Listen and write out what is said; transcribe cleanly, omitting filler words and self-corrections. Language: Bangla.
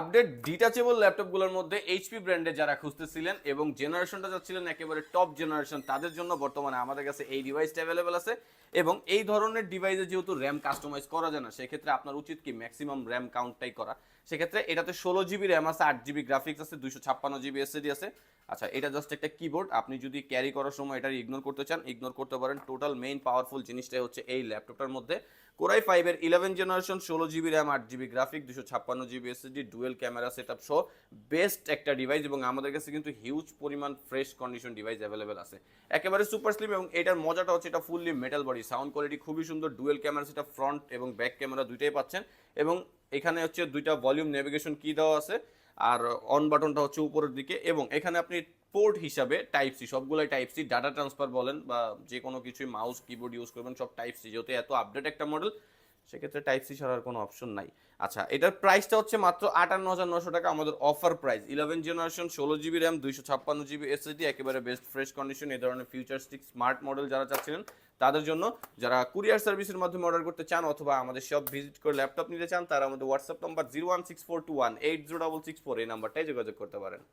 আপডেট ডিটাচেবল ল্যাপটপগুলোর মধ্যে এইচপি ব্র্যান্ডে যারা খুঁজতেছিলেন এবং জেনারেশনটা যাচ্ছিলেন একেবারে টপ জেনারেশন, তাদের জন্য বর্তমানে আমাদের কাছে এই ডিভাইসটা অ্যাভেলেবেল আছে। এবং এই ধরনের ডিভাইসে যেহেতু র্যাম কাস্টমাইজ করা যায় না, সেক্ষেত্রে আপনার উচিত কি ম্যাক্সিমাম র্যাম কাউন্টটাই করা। সেক্ষেত্রে এটাতে 16 জিবি র্যাম আছে, 8 জিবি গ্রাফিক্স আছে, 256 জিবি এসএসডি আছে। আচ্ছা, এটা জাস্ট একটা কিবোর্ড, আপনি যদি ক্যারি করার সময় এটা ইগনোর করতে চান ইগনোর করতে পারেন। টোটাল মেইন পাওয়ারফুল জিনিসটাই হচ্ছে এই ল্যাপটপটার মধ্যে কোরাই 5 এর 11 generation, 16 GB RAM, 8 GB graphic, 256 GB SSD, dual camera setup সহ বেস্ট একটা ডিভাইস। এবং আমাদের কাছে কিন্তু হিউজ পরিমাণ ফ্রেশ কন্ডিশন ডিভাইস অ্যাভেলেবেল আছে, একেবারে সুপার স্লিম। এবং এটার মজাটা হচ্ছে এটা fully metal body, sound quality খুবই সুন্দর, ডুয়েল ক্যামেরা সেটা ফ্রন্ট এবং ব্যাক ক্যামেরা দুইটাই পাচ্ছেন। এবং এখানে হচ্ছে দুইটা ভলিউম নেভিগেশন কি দেওয়া আছে, আর অন বাটনটা হচ্ছে উপরের দিকে। এবং এখানে আপনি পোর্ট হিসাবে টাইপ সি, সবগুলাই টাইপ সি, ডাটা ট্রান্সফার বলেন বা যে কোনো কিছুই মাউস কিবোর্ড ইউজ করবেন সব টাইপ সি, যেহেতু এত আপডেট একটা মডেল সেক্ষেত্রে টাইপ সি ছাড়ার কোনো অপশন নাই। আচ্ছা, এটার প্রাইসটা হচ্ছে মাত্র 58,900 টাকা, আমাদের offer price. 11 generation, 16 GB RAM, 256 GB SSD, একেবারে বেস্ট ফ্রেশ কন্ডিশন। এই ধরনের ফিউচারিস্টিক স্মার্ট মডেল যারা চাচ্ছিলেন তাদের জন্য, যারা কুরিয়ার সার্ভিসের মাধ্যমে অর্ডার করতে চান অথবা আমাদের শপ ভিজিট করে ল্যাপটপ নিতে চান, তারা আমাদের হোয়াটসঅ্যাপ নাম্বার 01642180664 এই নাম্বারটাই যোগাযোগ করতে পারেন।